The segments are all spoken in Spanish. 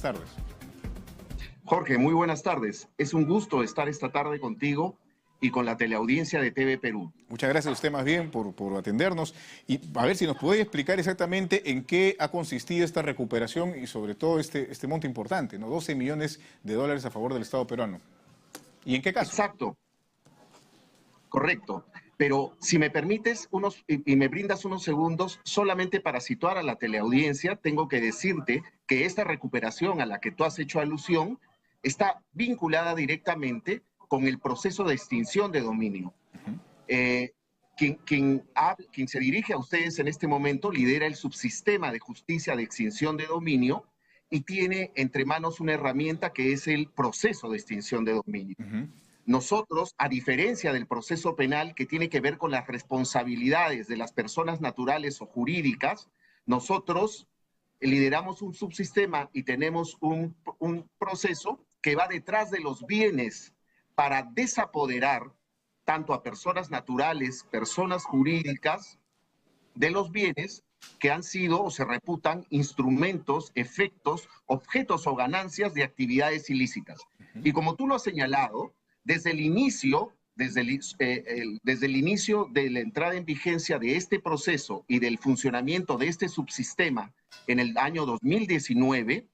Tardes. Jorge, muy buenas tardes. Es un gusto estar esta tarde contigo y con la teleaudiencia de TV Perú. Muchas gracias a usted más bien por atendernos y a ver si nos puede explicar exactamente en qué ha consistido esta recuperación y sobre todo este monto importante, ¿no? 12 millones de dólares a favor del Estado peruano. ¿Y en qué caso? Exacto, correcto. Pero si me permites y me brindas unos segundos, solamente para situar a la teleaudiencia, tengo que decirte que esta recuperación a la que tú has hecho alusión está vinculada directamente con el proceso de extinción de dominio. Quien se dirige a ustedes en este momento lidera el subsistema de justicia de extinción de dominio y tiene entre manos una herramienta que es el proceso de extinción de dominio. Nosotros, a diferencia del proceso penal que tiene que ver con las responsabilidades de las personas naturales o jurídicas, nosotros lideramos un subsistema y tenemos un proceso que va detrás de los bienes para desapoderar tanto a personas naturales, personas jurídicas, de los bienes que han sido o se reputan instrumentos, efectos, objetos o ganancias de actividades ilícitas. Y como tú lo has señalado, desde el inicio de la entrada en vigencia de este proceso y del funcionamiento de este subsistema en el año 2019,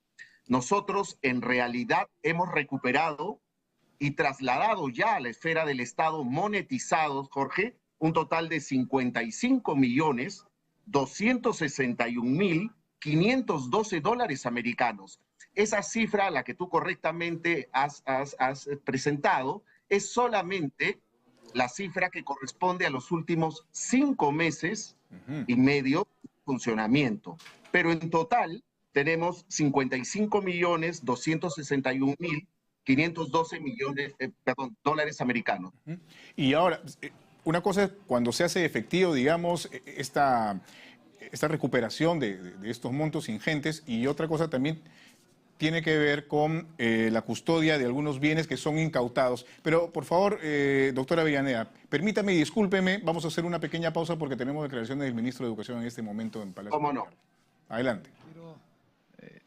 nosotros en realidad hemos recuperado y trasladado ya a la esfera del Estado monetizados, Jorge, un total de 55.261.512 dólares americanos. Esa cifra, la que tú correctamente has presentado, es solamente la cifra que corresponde a los últimos 5 meses y medio de funcionamiento. Pero en total tenemos 55.261.512 dólares americanos. Y ahora, una cosa es cuando se hace efectivo, digamos, esta recuperación de estos montos ingentes, y otra cosa también tiene que ver con la custodia de algunos bienes que son incautados. Pero, por favor, doctora Avellaneda, permítame y discúlpeme, vamos a hacer una pequeña pausa porque tenemos declaraciones del ministro de Educación en este momento en Palacio. ¿Cómo no? Adelante. Quiero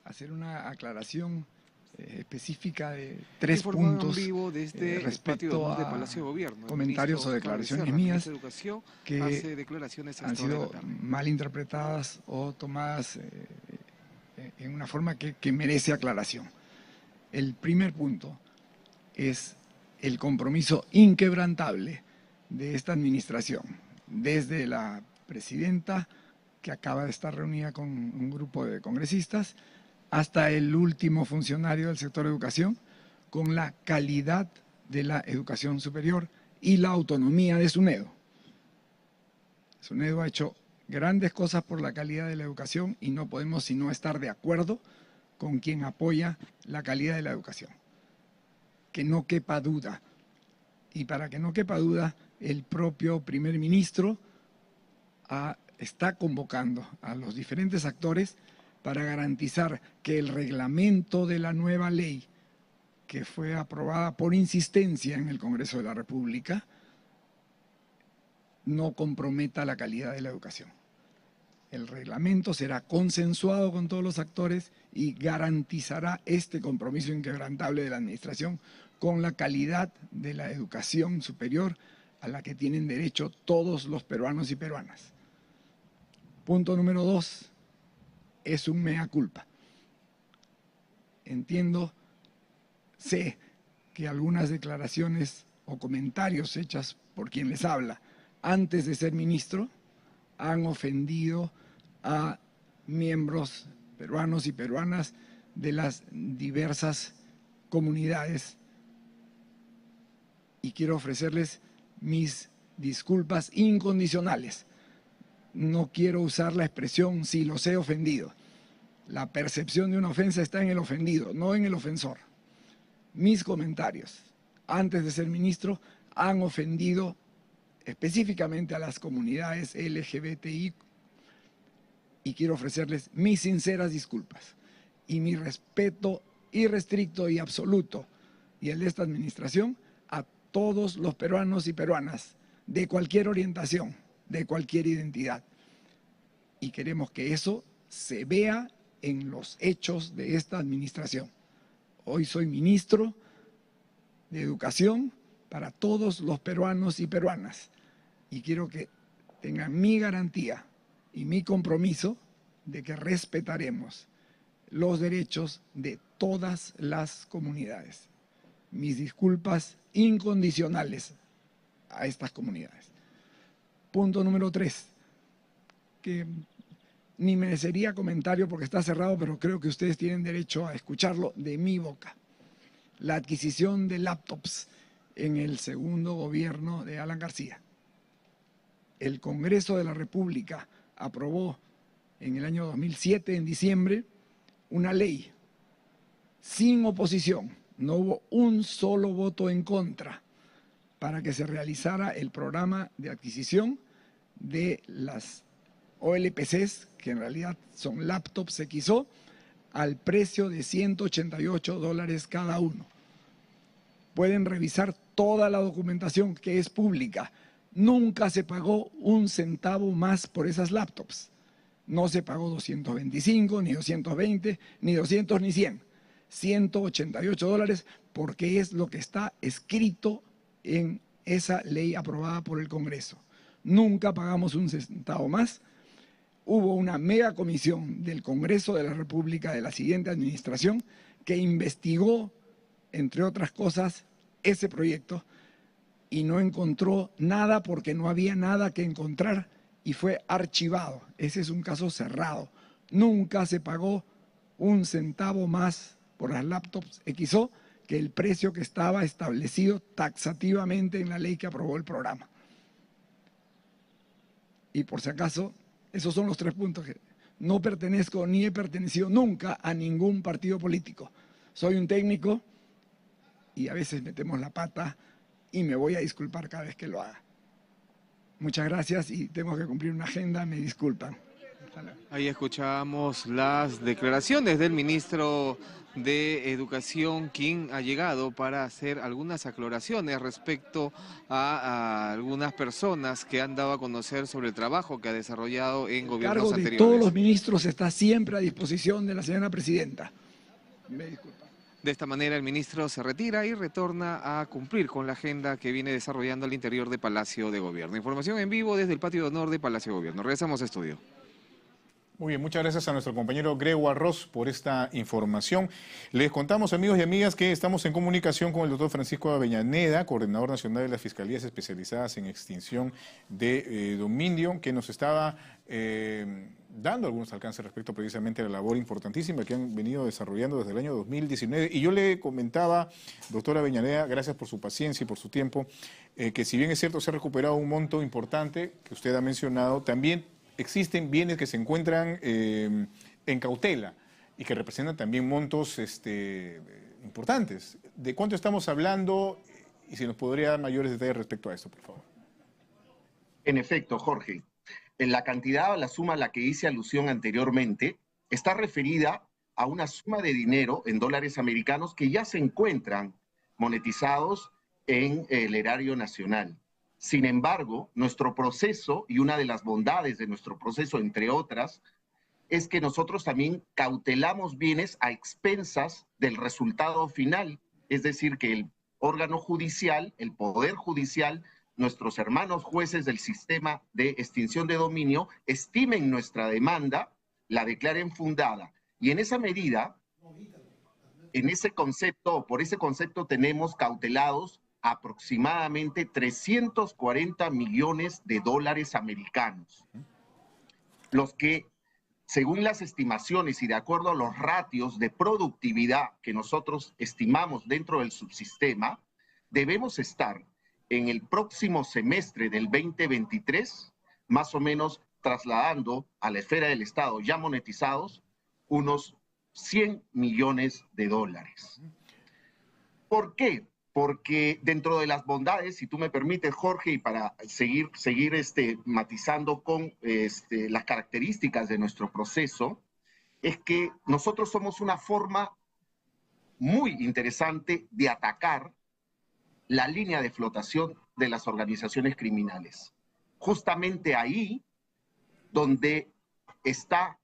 hacer una aclaración específica de 3 puntos respecto a comentarios o declaraciones mías que han sido mal interpretadas o tomadas en una forma que merece aclaración. El primer punto es el compromiso inquebrantable de esta administración, desde la presidenta, que acaba de estar reunida con un grupo de congresistas, hasta el último funcionario del sector educación, con la calidad de la educación superior y la autonomía de SUNEDO. SUNEDO ha hecho grandes cosas por la calidad de la educación y no podemos sino estar de acuerdo con quien apoya la calidad de la educación. Que no quepa duda. Y para que no quepa duda, el propio primer ministro está convocando a los diferentes actores para garantizar que el reglamento de la nueva ley, que fue aprobada por insistencia en el Congreso de la República, no comprometa la calidad de la educación. El reglamento será consensuado con todos los actores y garantizará este compromiso inquebrantable de la administración con la calidad de la educación superior a la que tienen derecho todos los peruanos y peruanas. Punto número 2, es un mea culpa. Sé que algunas declaraciones o comentarios hechas por quien les habla antes de ser ministro han ofendido a miembros peruanos y peruanas de las diversas comunidades y quiero ofrecerles mis disculpas incondicionales. No quiero usar la expresión si los he ofendido. La percepción de una ofensa está en el ofendido, no en el ofensor. Mis comentarios antes de ser ministro han ofendido específicamente a las comunidades LGBTI y quiero ofrecerles mis sinceras disculpas y mi respeto irrestricto y absoluto y el de esta administración a todos los peruanos y peruanas de cualquier orientación, de cualquier identidad. Y queremos que eso se vea en los hechos de esta administración. Hoy soy ministro de Educación para todos los peruanos y peruanas y quiero que tengan mi garantía y mi compromiso de que respetaremos los derechos de todas las comunidades. Mis disculpas incondicionales a estas comunidades. Punto número 3, que ni merecería comentario porque está cerrado, pero creo que ustedes tienen derecho a escucharlo de mi boca. La adquisición de laptops en el segundo gobierno de Alan García. El Congreso de la República aprobó en el año 2007, en diciembre, una ley sin oposición. No hubo un solo voto en contra para que se realizara el programa de adquisición de las OLPCs, que en realidad son laptops XO, al precio de $188 cada uno. Pueden revisar toda la documentación que es pública. Nunca se pagó un centavo más por esas laptops. No se pagó 225, ni 220, ni 200, ni 100. $188 porque es lo que está escrito en esa ley aprobada por el Congreso. Nunca pagamos un centavo más. Hubo una mega comisión del Congreso de la República de la siguiente administración que investigó, entre otras cosas, ese proyecto y no encontró nada porque no había nada que encontrar y fue archivado. Ese es un caso cerrado. Nunca se pagó un centavo más por las laptops XO que el precio que estaba establecido taxativamente en la ley que aprobó el programa. Y por si acaso, esos son los 3 puntos. Que no pertenezco ni he pertenecido nunca a ningún partido político. Soy un técnico y a veces metemos la pata y me voy a disculpar cada vez que lo haga. Muchas gracias y tengo que cumplir una agenda, me disculpan. Ahí escuchamos las declaraciones del ministro de Educación, quien ha llegado para hacer algunas aclaraciones respecto a algunas personas que han dado a conocer sobre el trabajo que ha desarrollado en gobiernos anteriores. El cargo de todos los ministros está siempre a disposición de la señora presidenta. Me disculpa. De esta manera el ministro se retira y retorna a cumplir con la agenda que viene desarrollando al interior de Palacio de Gobierno. Información en vivo desde el patio de honor de Palacio de Gobierno. Regresamos a estudio. Muy bien, muchas gracias a nuestro compañero Grego Arroz por esta información. Les contamos, amigos y amigas, que estamos en comunicación con el doctor Francisco Avellaneda, coordinador nacional de las Fiscalías Especializadas en Extinción de Dominio, que nos estaba dando algunos alcances respecto precisamente a la labor importantísima que han venido desarrollando desde el año 2019. Y yo le comentaba, doctora Avellaneda, gracias por su paciencia y por su tiempo, que si bien es cierto se ha recuperado un monto importante que usted ha mencionado, también existen bienes que se encuentran en cautela y que representan también montos importantes. ¿De cuánto estamos hablando? Y si nos podría dar mayores detalles respecto a esto, por favor. En efecto, Jorge, en la cantidad o la suma a la que hice alusión anteriormente está referida a una suma de dinero en dólares americanos que ya se encuentran monetizados en el erario nacional. Sin embargo, nuestro proceso, y una de las bondades de nuestro proceso, entre otras, es que nosotros también cautelamos bienes a expensas del resultado final. Es decir, que el órgano judicial, el Poder Judicial, nuestros hermanos jueces del sistema de extinción de dominio, estimen nuestra demanda, la declaren fundada. Y en esa medida, en ese concepto, por ese concepto tenemos cautelados aproximadamente 340 millones de dólares americanos, los que, según las estimaciones y de acuerdo a los ratios de productividad que nosotros estimamos dentro del subsistema, debemos estar en el próximo semestre del 2023, más o menos trasladando a la esfera del Estado ya monetizados unos 100 millones de dólares. ¿Por qué? Porque dentro de las bondades, si tú me permites, Jorge, y para seguir matizando con las características de nuestro proceso, es que nosotros somos una forma muy interesante de atacar la línea de flotación de las organizaciones criminales. Justamente ahí donde está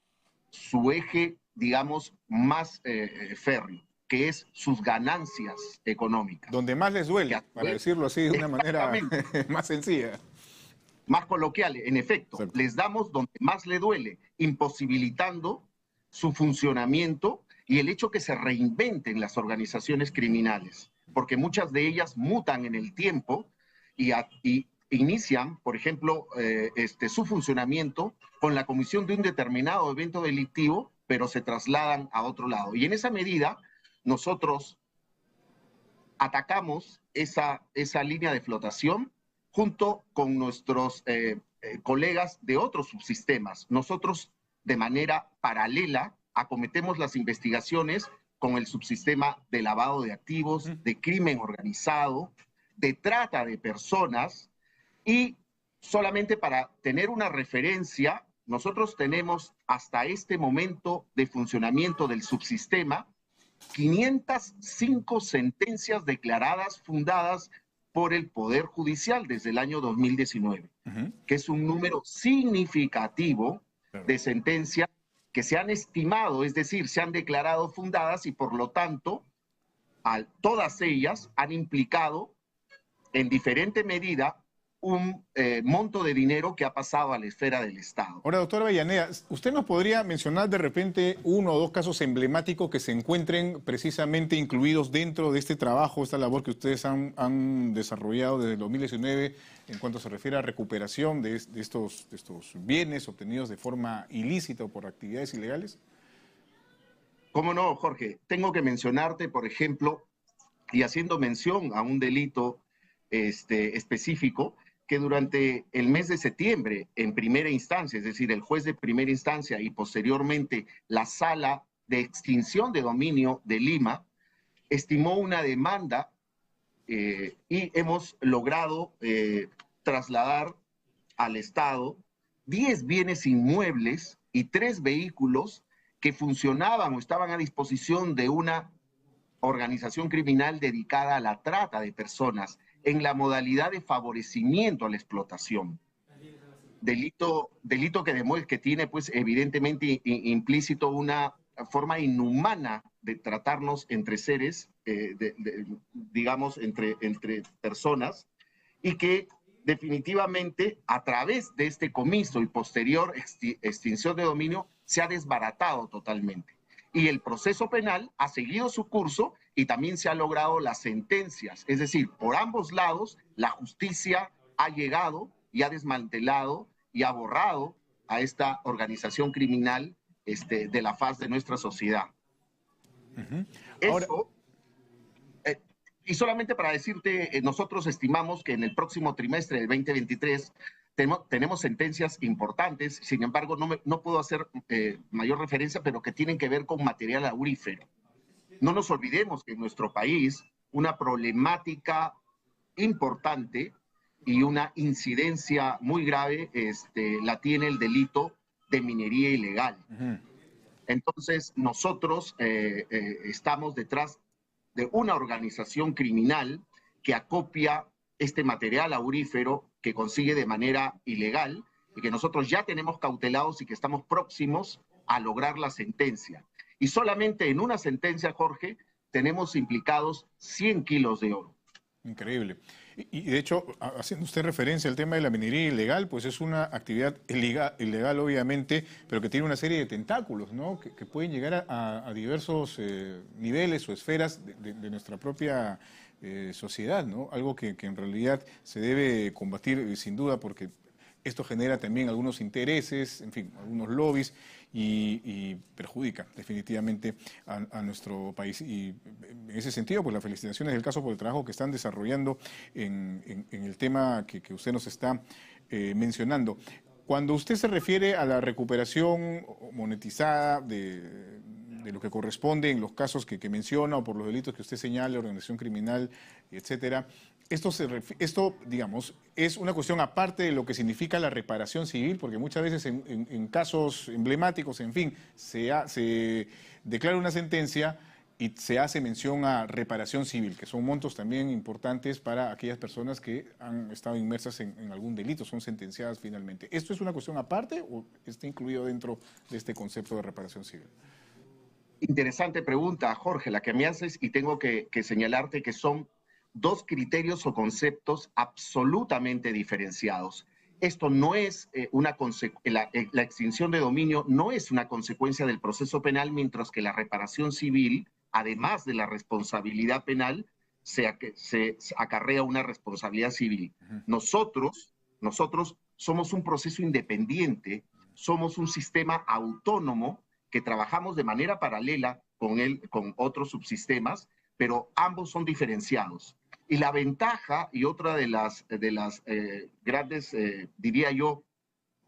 su eje digamos, más férreo, que es sus ganancias económicas. Donde más les duele, para decirlo así de una manera más sencilla. Más coloquial, en efecto, exacto, les damos donde más le duele, imposibilitando su funcionamiento y el hecho que se reinventen las organizaciones criminales, porque muchas de ellas mutan en el tiempo y inician, por ejemplo, su funcionamiento con la comisión de un determinado evento delictivo, pero se trasladan a otro lado. Y en esa medida, nosotros atacamos esa línea de flotación junto con nuestros colegas de otros subsistemas. Nosotros, de manera paralela, acometemos las investigaciones con el subsistema de lavado de activos, de crimen organizado, de trata de personas, y solamente para tener una referencia, nosotros tenemos hasta este momento de funcionamiento del subsistema 505 sentencias declaradas fundadas por el Poder Judicial desde el año 2019, que es un número significativo de sentencias que se han estimado, es decir, se han declarado fundadas y por lo tanto todas ellas han implicado en diferente medida un monto de dinero que ha pasado a la esfera del Estado. Ahora, doctor Avellaneda, ¿usted nos podría mencionar de repente uno o dos casos emblemáticos que se encuentren precisamente incluidos dentro de este trabajo, esta labor que ustedes han desarrollado desde el 2019 en cuanto se refiere a recuperación de estos bienes obtenidos de forma ilícita o por actividades ilegales? ¿Cómo no, Jorge? Tengo que mencionarte, por ejemplo, y haciendo mención a un delito específico, que durante el mes de septiembre, en primera instancia, es decir, el juez de primera instancia y posteriormente la Sala de Extinción de Dominio de Lima, estimó una demanda y hemos logrado trasladar al Estado 10 bienes inmuebles y 3 vehículos que funcionaban o estaban a disposición de una organización criminal dedicada a la trata de personas, en la modalidad de favorecimiento a la explotación. Delito que tiene pues evidentemente implícito una forma inhumana de tratarnos entre seres, digamos, entre personas, y que definitivamente a través de este comiso y posterior extinción de dominio se ha desbaratado totalmente. Y el proceso penal ha seguido su curso y también se han logrado las sentencias. Es decir, por ambos lados, la justicia ha llegado y ha desmantelado y ha borrado a esta organización criminal de la faz de nuestra sociedad. Ahora, eso, y solamente para decirte, nosotros estimamos que en el próximo trimestre del 2023 tenemos sentencias importantes, sin embargo no puedo hacer mayor referencia, pero que tienen que ver con material aurífero. No nos olvidemos que en nuestro país una problemática importante y una incidencia muy grave la tiene el delito de minería ilegal. Entonces nosotros estamos detrás de una organización criminal que acopia este material aurífero que consigue de manera ilegal y que nosotros ya tenemos cautelados y que estamos próximos a lograr la sentencia. Y solamente en una sentencia, Jorge, tenemos implicados 100 kilos de oro. Increíble. Y de hecho, haciendo usted referencia al tema de la minería ilegal, pues es una actividad ilegal obviamente, pero que tiene una serie de tentáculos, ¿no? Que pueden llegar a diversos niveles o esferas de nuestra propia sociedad, ¿no? Algo que en realidad se debe combatir sin duda, porque esto genera también algunos intereses, en fin, algunos lobbies y perjudica definitivamente a nuestro país. Y en ese sentido, pues las felicitaciones del caso por el trabajo que están desarrollando en el tema que usted nos está mencionando. Cuando usted se refiere a la recuperación monetizada de lo que corresponde en los casos que menciona o por los delitos que usted señala, organización criminal, etcétera, esto, digamos, es una cuestión aparte de lo que significa la reparación civil, porque muchas veces en casos emblemáticos, en fin, se declara una sentencia y se hace mención a reparación civil, que son montos también importantes para aquellas personas que han estado inmersas en algún delito, son sentenciadas finalmente. ¿Esto es una cuestión aparte o está incluido dentro de este concepto de reparación civil? Interesante pregunta, Jorge, la que me haces, y tengo que señalarte que son dos criterios o conceptos absolutamente diferenciados. Esto no es la extinción de dominio no es una consecuencia del proceso penal, mientras que la reparación civil, además de la responsabilidad penal, se acarrea una responsabilidad civil. Nosotros somos un proceso independiente, somos un sistema autónomo que trabajamos de manera paralela con otros subsistemas, pero ambos son diferenciados. Y la ventaja y otra de las grandes, diría yo,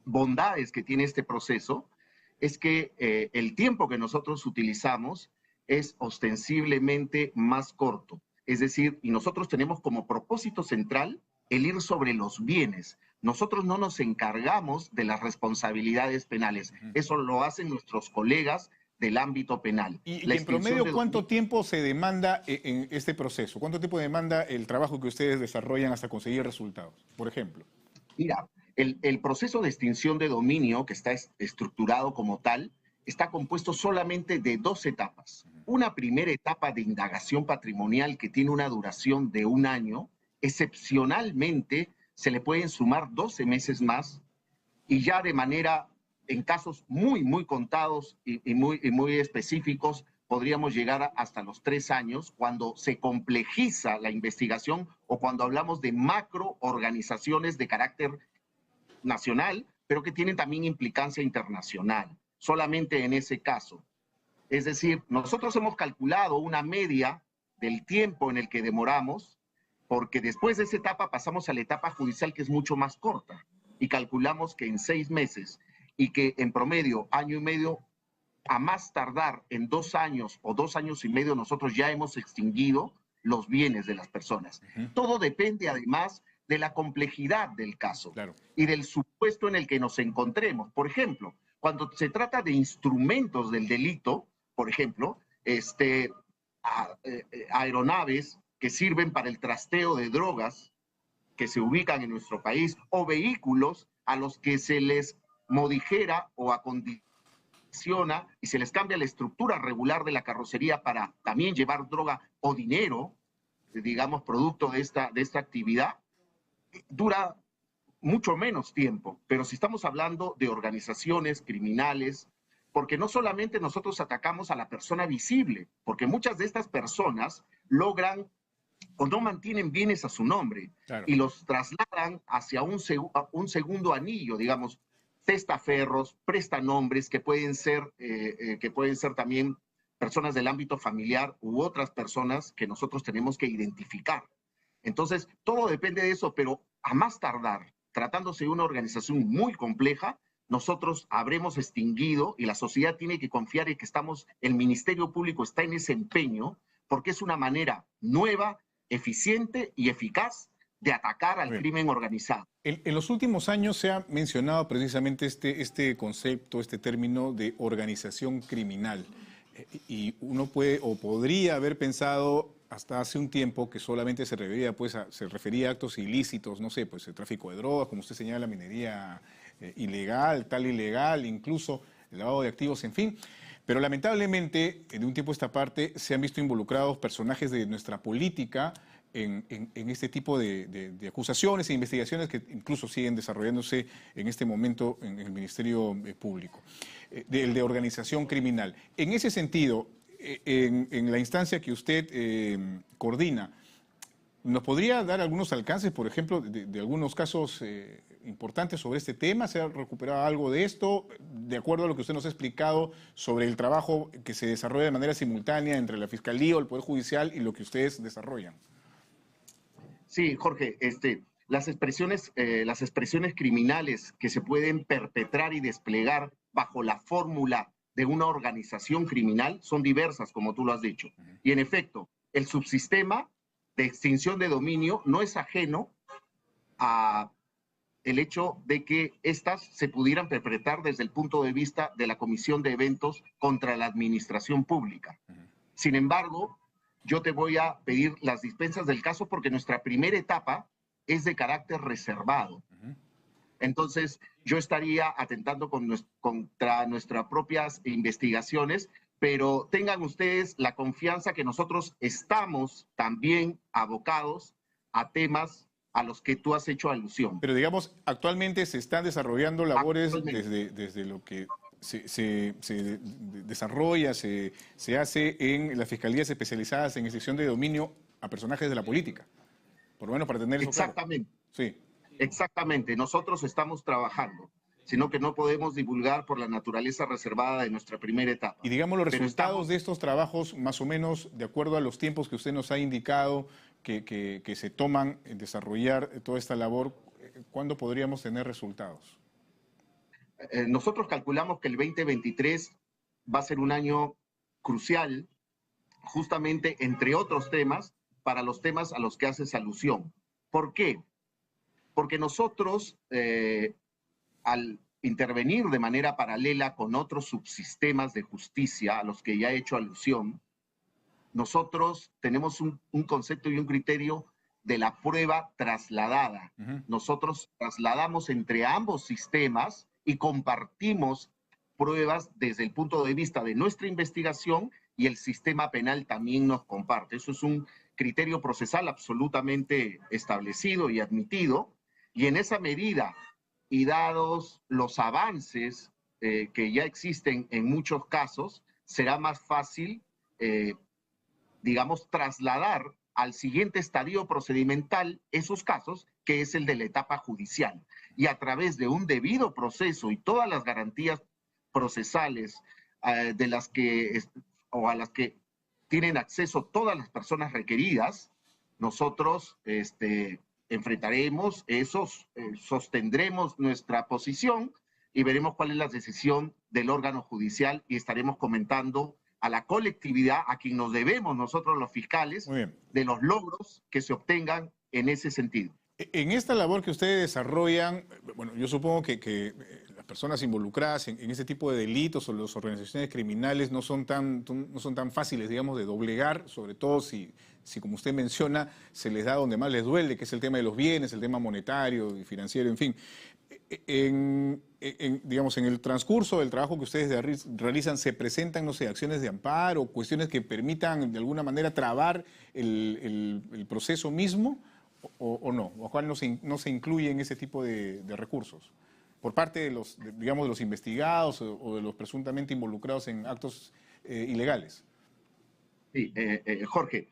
bondades que tiene este proceso es que el tiempo que nosotros utilizamos es ostensiblemente más corto. Es decir, y nosotros tenemos como propósito central el ir sobre los bienes. Nosotros no nos encargamos de las responsabilidades penales. Eso lo hacen nuestros colegas del ámbito penal. ¿Y en promedio cuánto tiempo se demanda en este proceso? ¿Cuánto tiempo demanda el trabajo que ustedes desarrollan hasta conseguir resultados, por ejemplo? Mira, el proceso de extinción de dominio, que está estructurado como tal, está compuesto solamente de 2 etapas. Una primera etapa de indagación patrimonial que tiene una duración de 1 año. Excepcionalmente se le pueden sumar 12 meses más, y ya de manera, en casos muy contados y muy específicos, podríamos llegar hasta los 3 años cuando se complejiza la investigación o cuando hablamos de macroorganizaciones de carácter nacional, pero que tienen también implicancia internacional, solamente en ese caso. Es decir, nosotros hemos calculado una media del tiempo en el que demoramos, porque después de esa etapa pasamos a la etapa judicial, que es mucho más corta, y calculamos que en 6 meses y que en promedio 1 año y medio, a más tardar en 2 años o 2 años y medio, nosotros ya hemos extinguido los bienes de las personas. Todo depende además de la complejidad del caso y del supuesto en el que nos encontremos. Por ejemplo, cuando se trata de instrumentos del delito, por ejemplo, aeronaves que sirven para el trasteo de drogas que se ubican en nuestro país, o vehículos a los que se les modijera o acondiciona y se les cambia la estructura regular de la carrocería para también llevar droga o dinero, digamos, producto de esta actividad, dura mucho menos tiempo. Pero si estamos hablando de organizaciones criminales, porque no solamente nosotros atacamos a la persona visible, porque muchas de estas personas logran o no mantienen bienes a su nombre y los trasladan hacia un segundo anillo, digamos, testaferros, prestanombres, que pueden ser también personas del ámbito familiar u otras personas que nosotros tenemos que identificar. Entonces, todo depende de eso, pero a más tardar, tratándose de una organización muy compleja, nosotros habremos extinguido, y la sociedad tiene que confiar en que el Ministerio Público está en ese empeño, porque es una manera nueva, eficiente y eficaz de atacar al crimen organizado. En los últimos años se ha mencionado precisamente este concepto, este término de organización criminal. Y uno puede o podría haber pensado hasta hace un tiempo que solamente se refería a actos ilícitos, no sé, pues el tráfico de drogas, como usted señala, minería ilegal, tal ilegal, incluso el lavado de activos, en fin. Pero lamentablemente, de un tiempo a esta parte, se han visto involucrados personajes de nuestra política en este tipo de acusaciones e investigaciones que incluso siguen desarrollándose en este momento en el Ministerio Público, de organización criminal. En ese sentido, en la instancia que usted coordina, ¿nos podría dar algunos alcances, por ejemplo, de algunos casos importantes sobre este tema? ¿Se ha recuperado algo de esto? De acuerdo a lo que usted nos ha explicado sobre el trabajo que se desarrolla de manera simultánea entre la Fiscalía o el Poder Judicial y lo que ustedes desarrollan. Sí, Jorge, las expresiones criminales que se pueden perpetrar y desplegar bajo la fórmula de una organización criminal son diversas, como tú lo has dicho. Y en efecto, el subsistema de extinción de dominio no es ajeno a el hecho de que éstas se pudieran perpetrar desde el punto de vista de la Comisión de Eventos contra la Administración Pública. Sin embargo, yo te voy a pedir las dispensas del caso porque nuestra primera etapa es de carácter reservado. Entonces, yo estaría atentando contra nuestras propias investigaciones pero tengan ustedes la confianza que nosotros estamos también abocados a temas a los que tú has hecho alusión. Pero digamos, actualmente se están desarrollando labores desde lo que se desarrolla, se hace en las fiscalías especializadas en extinción de dominio a personajes de la política, por lo menos para tener eso Exactamente. Claro. Sí. Exactamente, nosotros estamos trabajando, sino que no podemos divulgar por la naturaleza reservada de nuestra primera etapa. Y digamos los resultados de estos trabajos, más o menos, de acuerdo a los tiempos que usted nos ha indicado que se toman en desarrollar toda esta labor, ¿cuándo podríamos tener resultados? Nosotros calculamos que el 2023 va a ser un año crucial, justamente entre otros temas, para los temas a los que haces alusión. ¿Por qué? Porque nosotros, al intervenir de manera paralela con otros subsistemas de justicia a los que ya he hecho alusión, nosotros tenemos un concepto y un criterio de la prueba trasladada. Nosotros trasladamos entre ambos sistemas y compartimos pruebas desde el punto de vista de nuestra investigación, y el sistema penal también nos comparte. Eso es un criterio procesal absolutamente establecido y admitido, y en esa medida, y dados los avances que ya existen en muchos casos, será más fácil, digamos, trasladar al siguiente estadio procedimental esos casos, que es el de la etapa judicial. Y a través de un debido proceso y todas las garantías procesales de las que, o a las que tienen acceso todas las personas requeridas, nosotros enfrentaremos esos, sostendremos nuestra posición y veremos cuál es la decisión del órgano judicial, y estaremos comentando a la colectividad, a quien nos debemos nosotros los fiscales, de los logros que se obtengan en ese sentido. En esta labor que ustedes desarrollan, bueno, yo supongo que las personas involucradas en ese tipo de delitos o las organizaciones criminales no son tan fáciles, digamos, de doblegar, sobre todo si como usted menciona, se les da donde más les duele, que es el tema de los bienes, el tema monetario y financiero, en fin. Digamos, en el transcurso del trabajo que ustedes realizan, ¿se presentan, no sé, acciones de amparo, cuestiones que permitan de alguna manera trabar el proceso mismo, o no? ¿O cuál no se incluye en ese tipo de recursos? Por parte de los, digamos, de los investigados o de los presuntamente involucrados en actos ilegales. Sí, Jorge,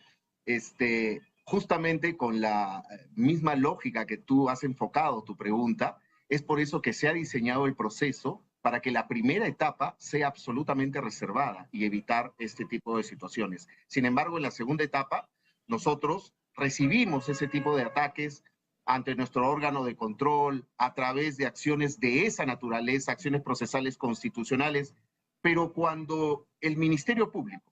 justamente con la misma lógica que tú has enfocado tu pregunta, es por eso que se ha diseñado el proceso para que la primera etapa sea absolutamente reservada y evitar este tipo de situaciones. Sin embargo, en la segunda etapa, nosotros recibimos ese tipo de ataques ante nuestro órgano de control, a través de acciones de esa naturaleza, acciones procesales constitucionales, pero cuando el Ministerio Público,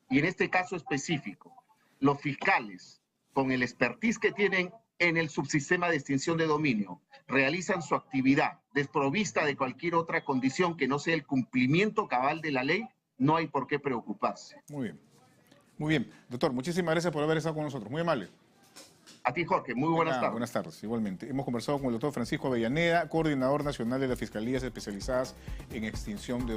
y en este caso específico, los fiscales, con el expertise que tienen en el subsistema de extinción de dominio, realizan su actividad desprovista de cualquier otra condición que no sea el cumplimiento cabal de la ley, no hay por qué preocuparse. Muy bien. Muy bien. Doctor, muchísimas gracias por haber estado con nosotros. Muy amable. A ti, Jorge. Muy buenas tardes. Buenas tardes, igualmente. Hemos conversado con el doctor Francisco Avellaneda, coordinador nacional de las Fiscalías Especializadas en Extinción de